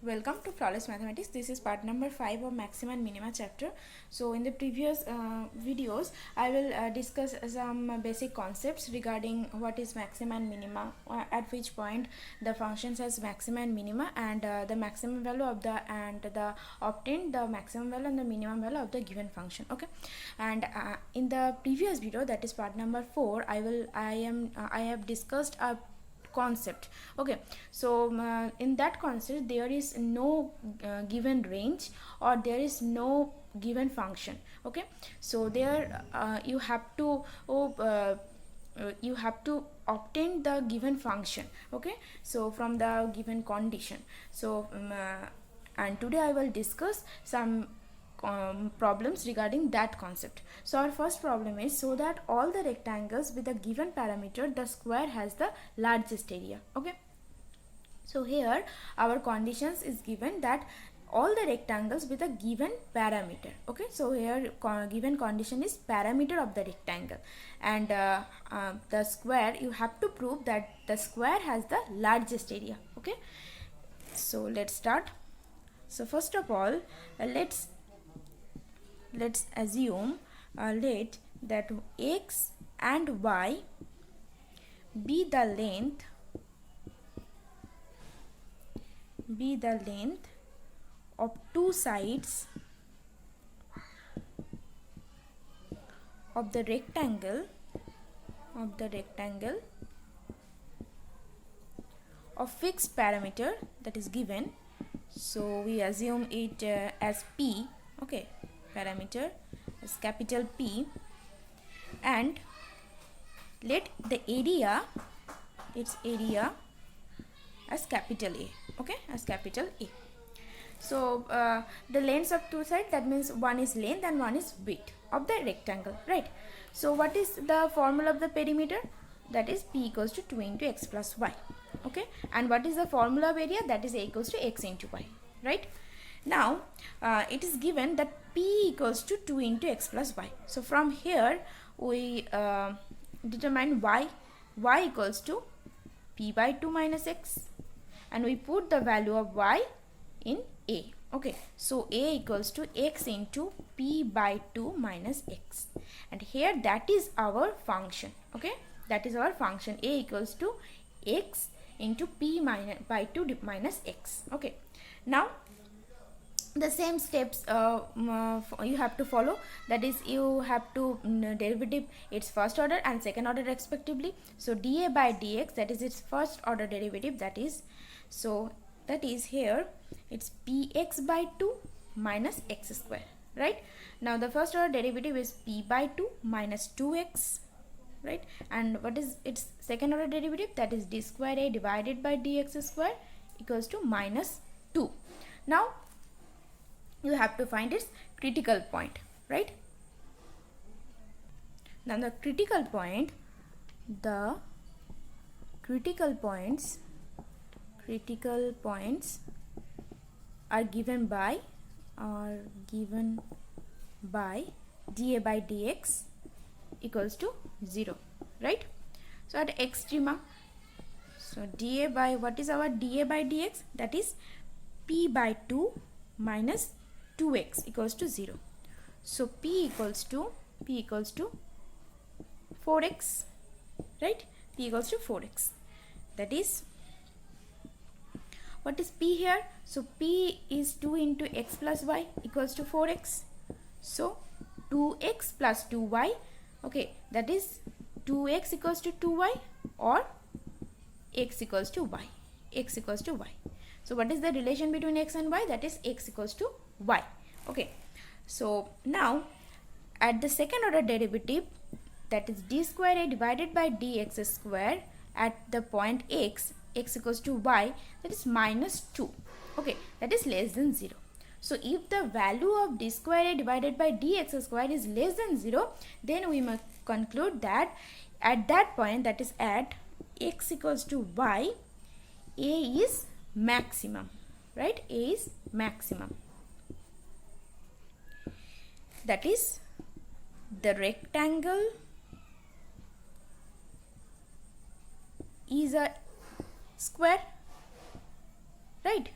Welcome to Flawless Mathematics. This is part number 5 of Maxima and Minima chapter. So in the previous videos I will discuss some basic concepts regarding what is maxima and minima, at which point the functions has maxima and minima, and the maximum value of the obtained the maximum value and the minimum value of the given function. Okay, and in the previous video, that is part number 4, I have discussed a concept. Okay, so in that concept there is no given range, or there is no given function. Okay, so there you have to obtain the given function. Okay, so from the given condition. So and today I will discuss some problems regarding that concept. So our first problem is, so that all the rectangles with a given parameter, the square has the largest area. Okay, so here our conditions is given that all the rectangles with a given parameter. Okay, so here given condition is parameter of the rectangle, and the square, you have to prove that the square has the largest area. Okay, so let's start. So first of all, let's assume let that x and y be the length of two sides of the rectangle of fixed parameter that is given. So we assume it as p. Okay, parameter as capital P, and let the area, its area, as capital A. Okay, as capital A. So the lengths of two sides, that means one is length and one is width of the rectangle, right? So what is the formula of the perimeter? That is P equals to 2 into x plus y. Okay, and what is the formula of area? That is A equals to x into y, right? Now it is given that P equals to 2 into x plus y. So from here we determine y equals to P by 2 minus x, and we put the value of y in A. Okay, so A equals to x into P by 2 minus x, and here that is our function. Okay, that is our function, A equals to x into P by 2 minus x. Okay, now the same steps you have to follow, that is you have to derivative its first order and second order respectively. So dA by dx, that is its first order derivative, that is, so that is here it's px by 2 minus x square, right? Now the first order derivative is p by 2 minus 2x, right? And what is its second order derivative? That is d square a divided by dx square equals to minus 2. Now you have to find its critical point, right? Now the critical points are given by dA by dx equals to 0, right? So at extrema, so dA by, what is our dA by dx? That is p by 2 minus 2x equals to 0. So p equals to 4x, right? P equals to 4x. That is, what is p here? So p is 2 into x plus y equals to 4x. So 2x plus 2y. Okay, that is 2x equals to 2y, or x equals to y. So what is the relation between x and y? That is x equals to y. Okay, so now at the second order derivative, that is d square a divided by dx square at the point x equals to y, that is minus 2. Okay, that is less than 0. So if the value of d square a divided by dx square is less than 0, then we must conclude that at that point, that is at x equals to y, A is maximum, right? A is maximum. That is, the rectangle is a square, right?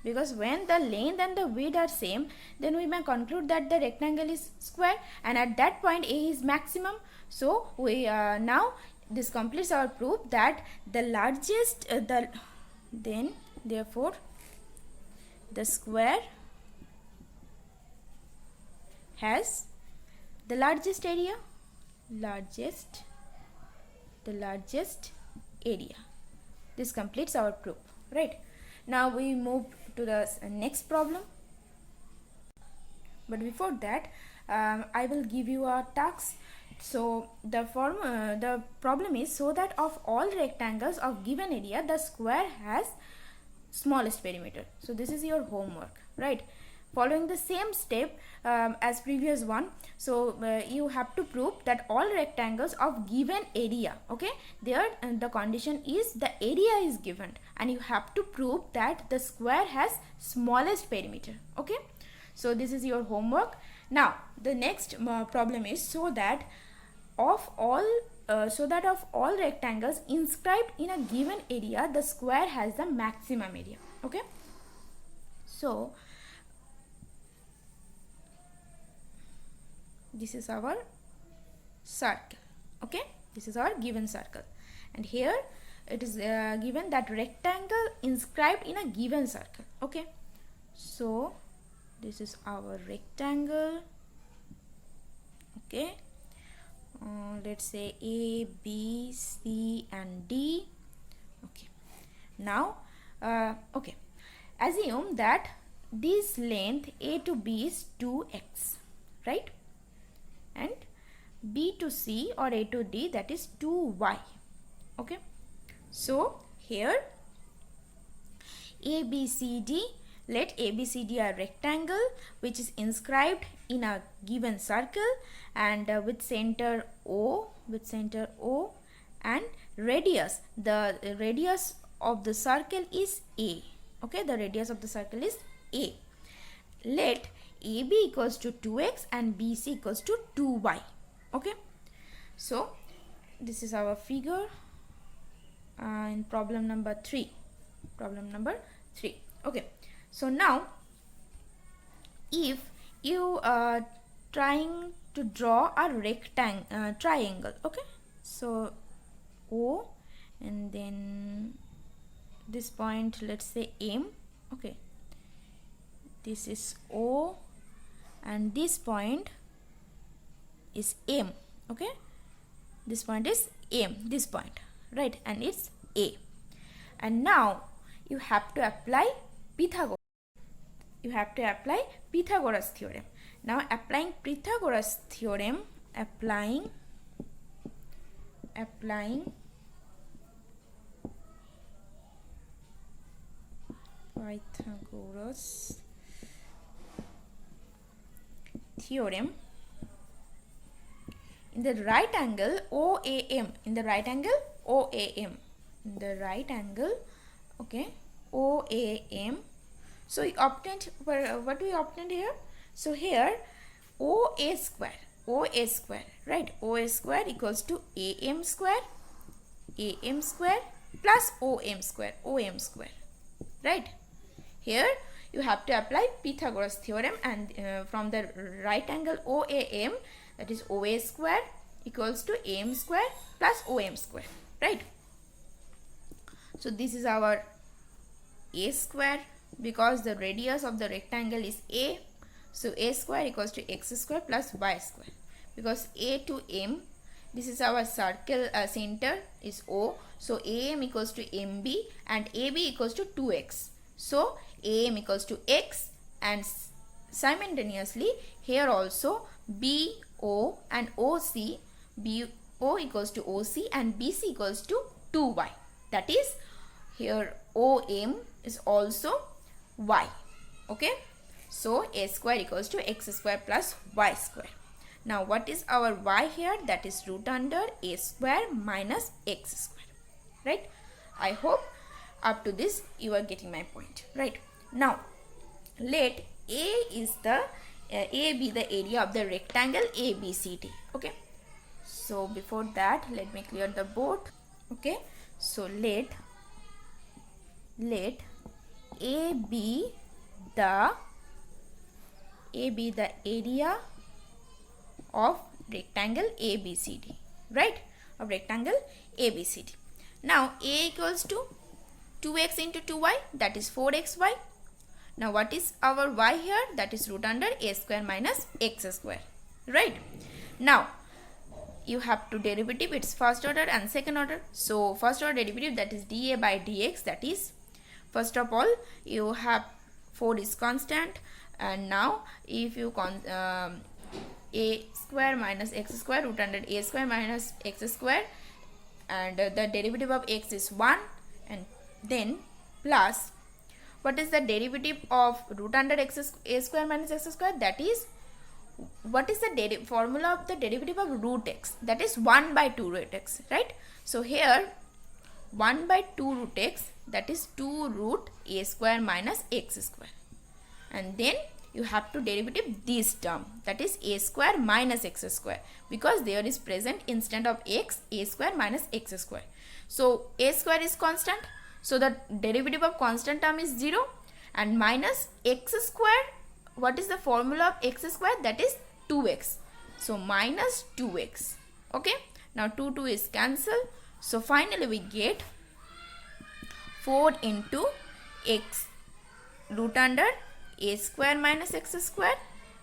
because when the length and the width are same, then we may conclude that the rectangle is square, and at that point A is maximum. So we now this completes our proof that the largest therefore the square has the largest area, the largest area. This completes our proof, right? Now we move to the next problem, but before that I will give you a task. So the problem is, so that of all rectangles of given area the square has smallest perimeter. So this is your homework, right? Following the same step as previous one, so you have to prove that all rectangles of given area, okay, there the condition is the area is given, and you have to prove that the square has smallest perimeter, okay? So this is your homework. Now the next problem is, so that of all rectangles inscribed in a given area the square has the maximum area, okay? So this is our circle, okay? This is our given circle, and here it is given that rectangle inscribed in a given circle, okay? So this is our rectangle, okay? Let's say A, B, C and D, okay? Now okay, assume that this length A to B is 2x, right? And B to C or A to D, that is 2y, okay? So here ABCD, let ABCD a rectangle which is inscribed in a given circle, and with center O, and radius, the radius of the circle is A, okay? The radius of the circle is A. Let AB equals to 2x and BC equals to 2y, okay? So this is our figure in problem number 3, okay? So now if you are trying to draw a triangle, okay? So O, and then this point, let's say M, okay? This is O and this point is M, okay? This point is M, this point, right? And it's A. And now you have to apply Pythagoras. You have to apply Pythagoras theorem. Now applying Pythagoras theorem, applying Pythagoras theorem in the right angle OAM, okay, OAM. So we obtained, what we obtained here? So here OA square, right? OA square equals to AM square plus OM square, right? Here you have to apply Pythagoras theorem, and from the right angle OAM, that is OA square equals to AM square plus OM square, right? So this is our A square, because the radius of the rectangle is A. So A square equals to x square plus y square, because A to M, this is our circle center is O. So AM equals to MB and AB equals to 2x. So AM equals to x, and simultaneously here also BO and OC, BO equals to OC and BC equals to 2y. That is, here OM is also y, okay? So A square equals to x square plus y square. Now what is our y here? That is root under A square minus x square, right? I hope up to this you are getting my point, right? Now let A be the area of the rectangle ABCD, okay? So before that, let me clear the board, okay? So let A be the area of rectangle ABCD, right? Of rectangle ABCD. Now A equals to 2x into 2y, that is 4xy. Now what is our y here? That is root under a square minus x square, right? Now you have to derivative its first order and second order. So first order derivative, that is dA by dx, that is, first of all you have 4 is constant, and now if you a square minus x square root under a square minus x square, and the derivative of x is 1, and then plus, what is the derivative of root under a square minus x square? That is, what is the formula of the derivative of root x? That is 1 by 2 root x, right? So here 1 by 2 root x, that is 2 root a square minus x square, and then you have to derivative this term, that is a square minus x square, because there is present instead of x a square minus x square. So a square is constant, so the derivative of constant term is 0, and minus x square, what is the formula of x square? That is 2x. So minus 2x. Okay. Now 2 is cancelled. So finally we get 4 into x root under a square minus x square.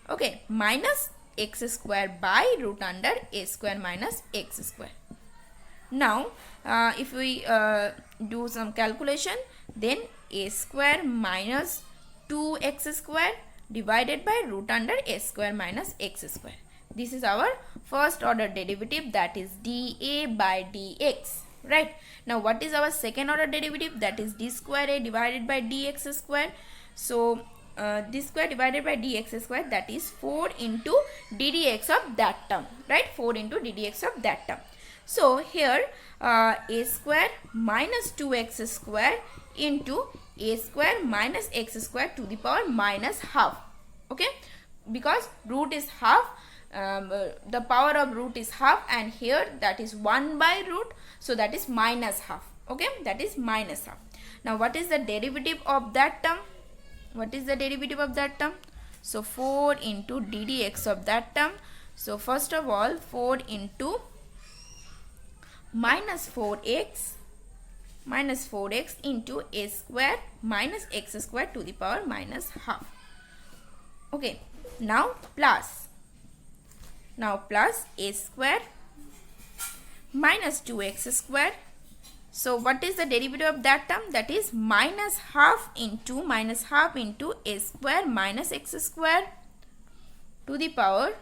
Okay. Minus x square by root under a square minus x square. Now if we do some calculation, then a square minus 2x square divided by root under a square minus x square. This is our first order derivative, that is dA by dx, right? Now what is our second order derivative? That is d square a divided by dx square. So d square divided by dx square, that is 4 into ddx of that term, right? 4 into ddx of that term. So here a square minus 2x square into a square minus x square to the power minus half. Okay, because root is half, the power of root is half, and here that is 1 by root, so that is minus half. Okay, that is minus half. Now what is the derivative of that term? What is the derivative of that term? So 4 into ddx of that term. So first of all 4 into minus 4x into a square minus x square to the power minus half. Okay, now plus a square minus 2x square. So what is the derivative of that term? That is minus half into a square minus x square to the power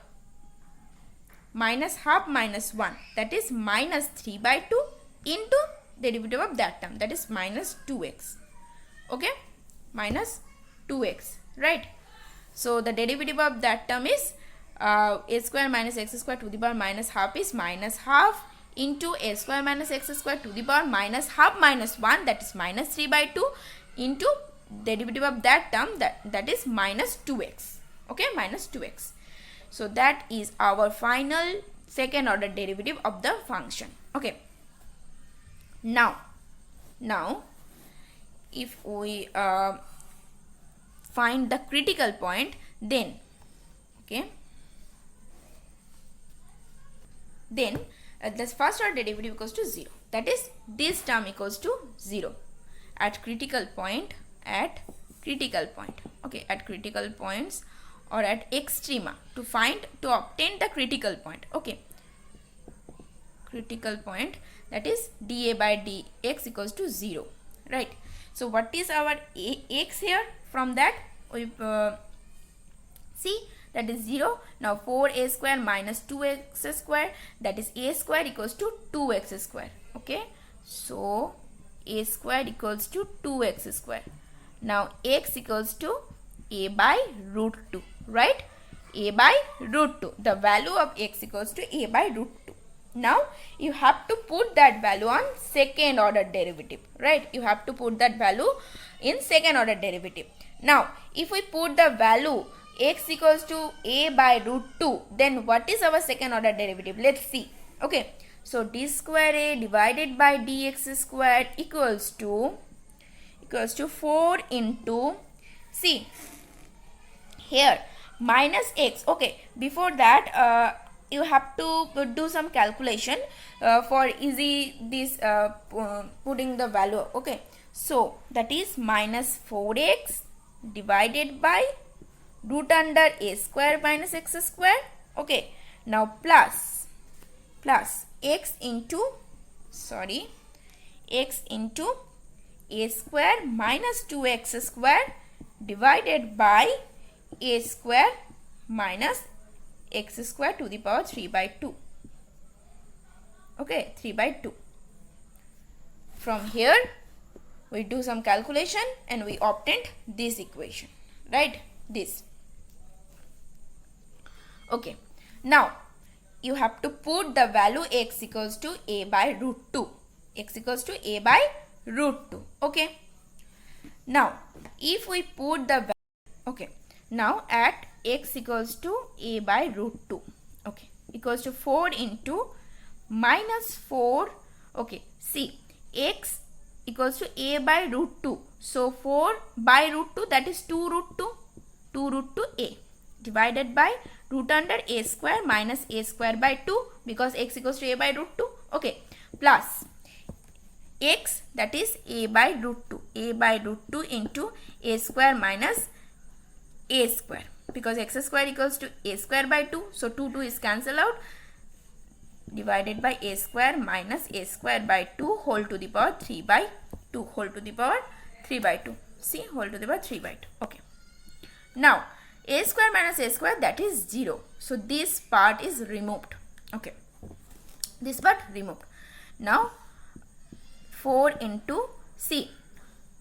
minus half minus 1, that is minus 3 by 2 into derivative of that term, that is minus 2x. Okay, minus 2x, right? So the derivative of that term is a square minus x square to the power minus half is minus half into a square minus x square to the power minus half minus 1, that is minus 3 by 2 into derivative of that term, that is minus 2x. Okay, minus 2x. So that is our final second order derivative of the function. Okay. Now if we find the critical point, then the first order derivative equals to 0, that is this term equals to 0 at critical point, okay, at critical points or at extrema, to obtain the critical point. Okay, critical point, that is dA by dx equals to 0, right? So what is our x here? From that we see that is 0. Now 4a square minus 2x square, that is a square equals to 2x square. Okay, so a square equals to 2x square. Now x equals to a by root 2, right? A by root 2. The value of x equals to a by root 2. Now you have to put that value on second order derivative, right? You have to put that value in second order derivative. Now if we put the value x equals to a by root 2, then what is our second order derivative? Let's see. Okay, so d square a divided by dx square equals to equals to 4 into, see here, minus x. Okay, before that you have to do some calculation for easy this putting the value. Okay, so that is minus 4x divided by root under a square minus x square. Okay, now plus x into a square minus 2x square divided by a square minus x square to the power 3 by 2. Okay, 3 by 2. From here we do some calculation and we obtained this equation, right? This. Okay, now you have to put the value x equals to a by root 2. X equals to a by root 2. Okay, now if we put the value, okay, now at x equals to a by root 2, okay, equals to 4 into minus 4. Okay, see, x equals to a by root 2, so 4 by root 2, that is 2 root 2 a, divided by root under a square minus a square by 2, because x equals to a by root 2. Okay, plus x, that is a by root 2 into a square minus a square, because x square equals to a square by 2, so 2 is cancelled out, divided by a square minus a square by 2 whole to the power 3 by 2, whole to the power 3 by 2. See, whole to the power 3 by 2. Okay, now a square minus a square, that is 0, so this part is removed. Okay, this part removed. Now 4 into, see,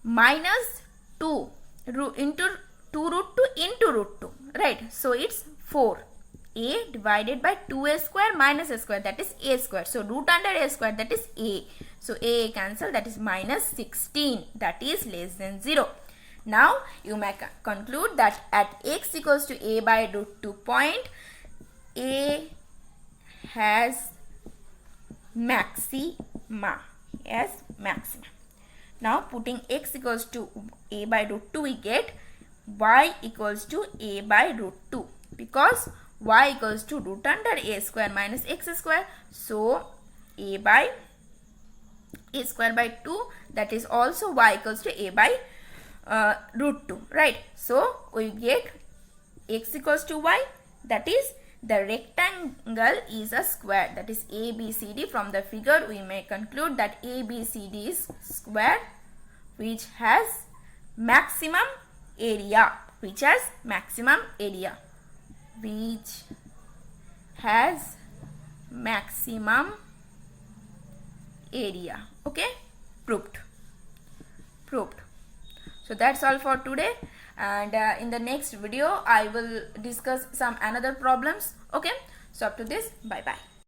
minus 2 into 2 root 2 into root 2, right? So it's 4 a divided by 2a square minus a square, that is a square, so root under a square, that is a, so a cancel, that is minus 16, that is less than 0. Now you may conclude that at x equals to a by root 2 point, a has maxima. Now putting x equals to a by root 2, we get y equals to a by root 2, because y equals to root under a square minus x square, so a by a square by 2, that is also y equals to a by root 2, right? So we get x equals to y, that is the rectangle is a square, that is ABCD. From the figure we may conclude that ABCD is square which has maximum area, which has maximum area, Okay, proved. So that's all for today, and in the next video I will discuss some another problems. Okay, so up to this, bye bye.